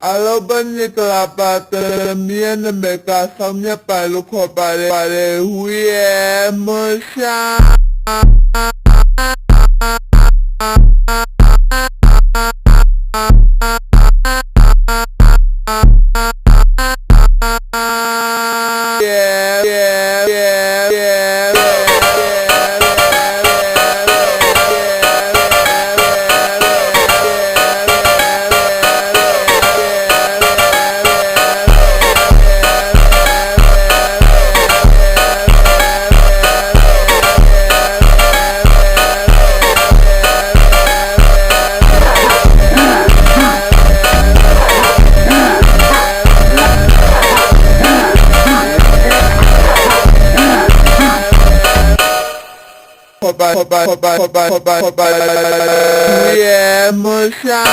Alobani kelapatan mian mereka samnya palu kopare pare huye musya. Hoba, yeah, musha.